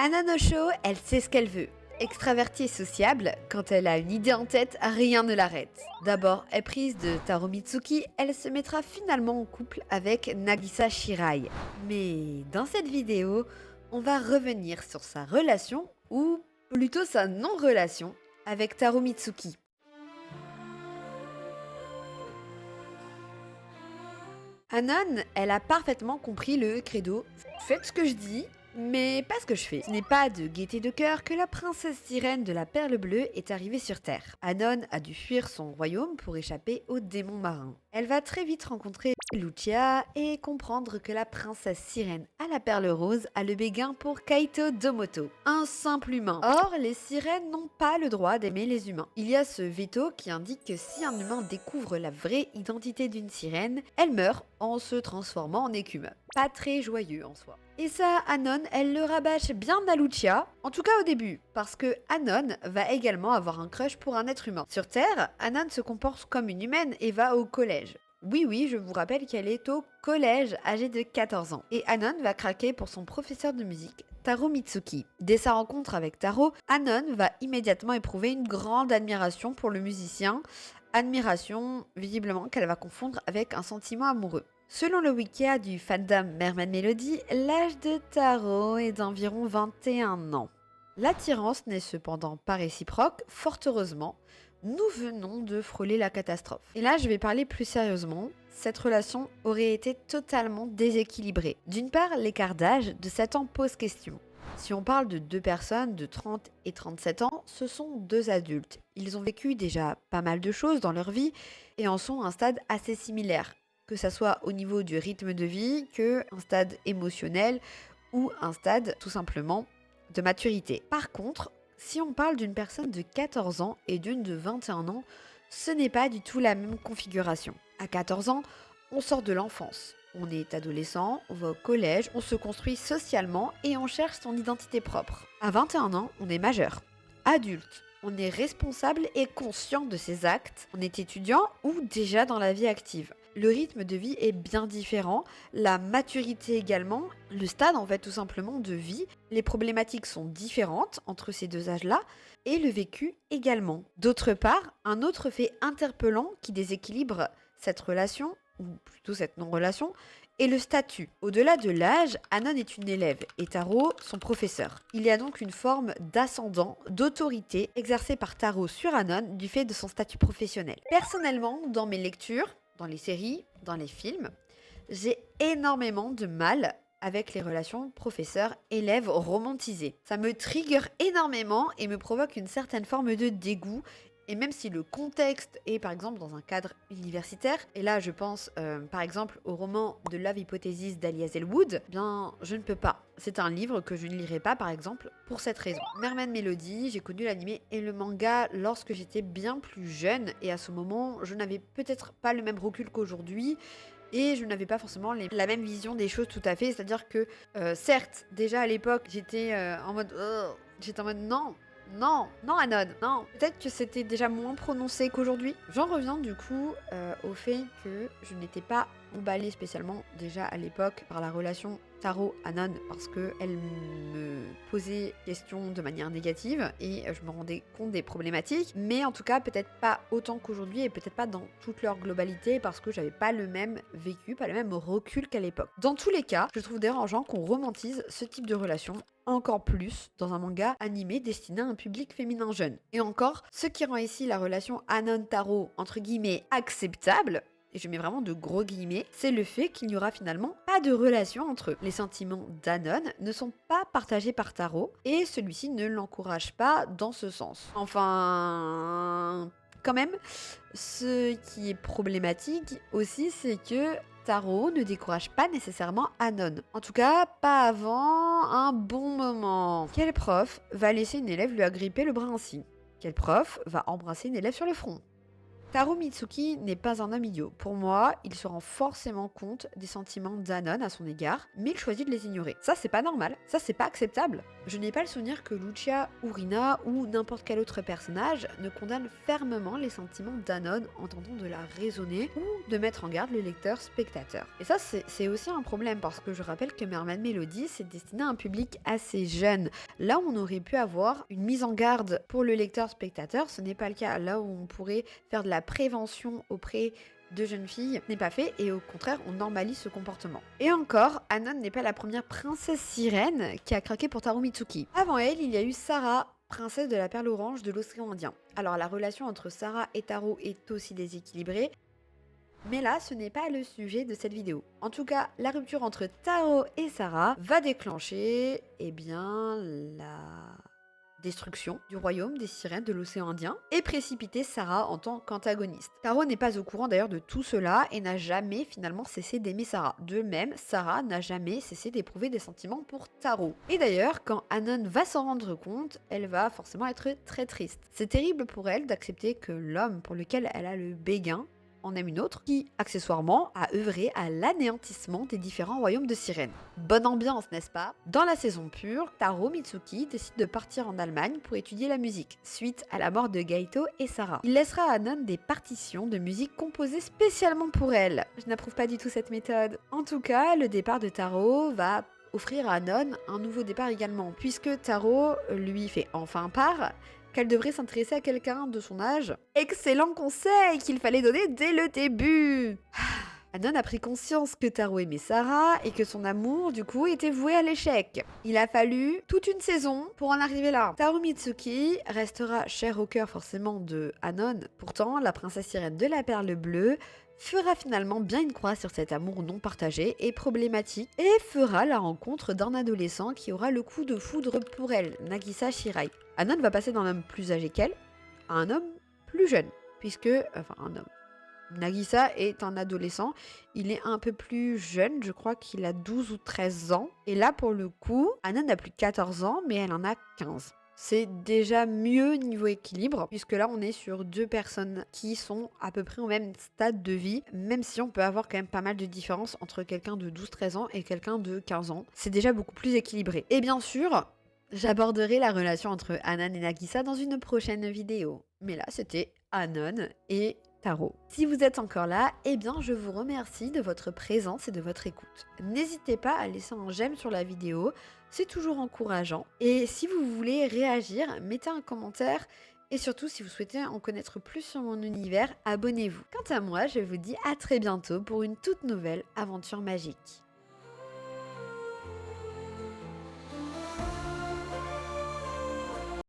Anon Osho, elle sait ce qu'elle veut. Extravertie et sociable, quand elle a une idée en tête, rien ne l'arrête. D'abord éprise de Taro Mitsuki, elle se mettra finalement en couple avec Nagisa Shirai. Mais dans cette vidéo, on va revenir sur sa relation, ou plutôt sa non-relation, avec Taro Mitsuki. Anon, elle a parfaitement compris le credo « Faites ce que je dis, mais pas ce que je fais ». Ce n'est pas de gaieté de cœur que la princesse sirène de la Perle Bleue est arrivée sur Terre. Anon a dû fuir son royaume pour échapper aux démons marins. Elle va très vite rencontrer Lucia et comprendre que la princesse sirène à la Perle Rose a le béguin pour Kaito Domoto, un simple humain. Or, les sirènes n'ont pas le droit d'aimer les humains. Il y a ce veto qui indique que si un humain découvre la vraie identité d'une sirène, elle meurt en se transformant en écume. Pas très joyeux en soi. Et ça, Anon, elle le rabâche bien à Lucia, en tout cas au début, parce que Anon va également avoir un crush pour un être humain. Sur Terre, Anon se comporte comme une humaine et va au collège. Oui, je vous rappelle qu'elle est au collège, âgée de 14 ans. Et Anon va craquer pour son professeur de musique, Taro Mitsuki. Dès sa rencontre avec Taro, Anon va immédiatement éprouver une grande admiration pour le musicien, admiration visiblement qu'elle va confondre avec un sentiment amoureux. Selon le Wikia du fandom Mermaid Melody, l'âge de Taro est d'environ 21 ans. L'attirance n'est cependant pas réciproque, fort heureusement. Nous venons de frôler la catastrophe. Et là, je vais parler plus sérieusement. Cette relation aurait été totalement déséquilibrée. D'une part, l'écart d'âge de 7 ans pose question. Si on parle de deux personnes de 30 et 37 ans, ce sont deux adultes. Ils ont vécu déjà pas mal de choses dans leur vie et en sont à un stade assez similaire, que ce soit au niveau du rythme de vie, que un stade émotionnel ou un stade tout simplement de maturité. Par contre, si on parle d'une personne de 14 ans et d'une de 21 ans, ce n'est pas du tout la même configuration. À 14 ans, on sort de l'enfance. On est adolescent, on va au collège, on se construit socialement et on cherche son identité propre. À 21 ans, on est majeur, adulte. On est responsable et conscient de ses actes. On est étudiant ou déjà dans la vie active. Le rythme de vie est bien différent, la maturité également, le stade en fait tout simplement de vie. Les problématiques sont différentes entre ces deux âges-là et le vécu également. D'autre part, un autre fait interpellant qui déséquilibre cette relation, ou plutôt cette non-relation, est le statut. Au-delà de l'âge, Anon est une élève et Taro son professeur. Il y a donc une forme d'ascendant, d'autorité exercée par Taro sur Anon du fait de son statut professionnel. Personnellement, dans mes lectures, dans les séries, dans les films, j'ai énormément de mal avec les relations professeur-élève romantisées. Ça me trigger énormément et me provoque une certaine forme de dégoût. Et même si le contexte est par exemple dans un cadre universitaire, et là je pense par exemple au roman de Love Hypothesis d'Alias Elwood, eh bien je ne peux pas. C'est un livre que je ne lirai pas par exemple pour cette raison. Mermaid Melody, j'ai connu l'anime et le manga lorsque j'étais bien plus jeune et à ce moment je n'avais peut-être pas le même recul qu'aujourd'hui. Et je n'avais pas forcément la même vision des choses tout à fait. C'est-à-dire que, certes, déjà à l'époque, j'étais en mode... non, non Anon, non. Peut-être que c'était déjà moins prononcé qu'aujourd'hui. J'en reviens du coup au fait que je n'étais pas emballée spécialement déjà à l'époque par la relation Taro-Anon parce qu'elle me posait question de manière négative et je me rendais compte des problématiques. Mais en tout cas, peut-être pas autant qu'aujourd'hui et peut-être pas dans toute leur globalité parce que j'avais pas le même vécu, pas le même recul qu'à l'époque. Dans tous les cas, je trouve dérangeant qu'on romantise ce type de relation encore plus dans un manga animé destiné à un public féminin jeune. Et encore, ce qui rend ici la relation Anon-Taro entre guillemets acceptable, et je mets vraiment de gros guillemets, c'est le fait qu'il n'y aura finalement pas de relation entre eux. Les sentiments d'Anon ne sont pas partagés par Taro et celui-ci ne l'encourage pas dans ce sens. Enfin, quand même, ce qui est problématique aussi, c'est que Taro ne décourage pas nécessairement Anon. En tout cas, pas avant un bon moment. Quel prof va laisser une élève lui agripper le bras ainsi? Quel prof va embrasser une élève sur le front? Taro Mitsuki n'est pas un homme idiot. Pour moi, il se rend forcément compte des sentiments d'Anon à son égard, mais il choisit de les ignorer. Ça, c'est pas normal. Ça, c'est pas acceptable. Je n'ai pas le souvenir que Lucia ou Rina ou n'importe quel autre personnage ne condamne fermement les sentiments d'Anon en tentant de la raisonner ou de mettre en garde le lecteur spectateur. Et ça, c'est aussi un problème parce que je rappelle que Mermaid Melody, c'est destiné à un public assez jeune. Là où on aurait pu avoir une mise en garde pour le lecteur spectateur, ce n'est pas le cas. Là où on pourrait faire de la prévention auprès de jeunes filles n'est pas fait et au contraire on normalise ce comportement. Et encore, Anon n'est pas la première princesse sirène qui a craqué pour Taro Mitsuki. Avant elle, il y a eu Sarah, princesse de la perle orange de l'océan Indien. Alors la relation entre Sarah et Taro est aussi déséquilibrée, mais là ce n'est pas le sujet de cette vidéo. En tout cas, la rupture entre Taro et Sarah va déclencher, la destruction du royaume des sirènes de l'océan Indien et précipiter Sarah en tant qu'antagoniste. Taro n'est pas au courant d'ailleurs de tout cela et n'a jamais finalement cessé d'aimer Sarah. De même, Sarah n'a jamais cessé d'éprouver des sentiments pour Taro. Et d'ailleurs, quand Anon va s'en rendre compte, elle va forcément être très triste. C'est terrible pour elle d'accepter que l'homme pour lequel elle a le béguin en aime une autre qui, accessoirement, a œuvré à l'anéantissement des différents royaumes de sirènes. Bonne ambiance, n'est-ce pas? Dans la saison pure, Taro Mitsuki décide de partir en Allemagne pour étudier la musique, suite à la mort de Gaito et Sarah. Il laissera à Anon des partitions de musique composées spécialement pour elle. Je n'approuve pas du tout cette méthode. En tout cas, le départ de Taro va offrir à Anon un nouveau départ également, puisque Taro lui fait enfin part qu'elle devrait s'intéresser à quelqu'un de son âge. Excellent conseil qu'il fallait donner dès le début. Anon a pris conscience que Taro aimait Sarah et que son amour, du coup, était voué à l'échec. Il a fallu toute une saison pour en arriver là. Taro Mitsuki restera cher au cœur forcément de Anon. Pourtant, la princesse sirène de la perle bleue fera finalement bien une croix sur cet amour non partagé et problématique et fera la rencontre d'un adolescent qui aura le coup de foudre pour elle, Nagisa Shirai. Anon va passer d'un homme plus âgé qu'elle à un homme plus jeune, Nagisa est un adolescent, il est un peu plus jeune, je crois qu'il a 12 ou 13 ans. Et là, pour le coup, Anon n'a plus de 14 ans, mais elle en a 15. C'est déjà mieux niveau équilibre, puisque là on est sur deux personnes qui sont à peu près au même stade de vie, même si on peut avoir quand même pas mal de différences entre quelqu'un de 12-13 ans et quelqu'un de 15 ans. C'est déjà beaucoup plus équilibré. Et bien sûr, j'aborderai la relation entre Anon et Nagisa dans une prochaine vidéo. Mais là, c'était Anon et Taro. Si vous êtes encore là, je vous remercie de votre présence et de votre écoute. N'hésitez pas à laisser un j'aime sur la vidéo, c'est toujours encourageant. Et si vous voulez réagir, mettez un commentaire. Et surtout, si vous souhaitez en connaître plus sur mon univers, abonnez-vous. Quant à moi, je vous dis à très bientôt pour une toute nouvelle aventure magique.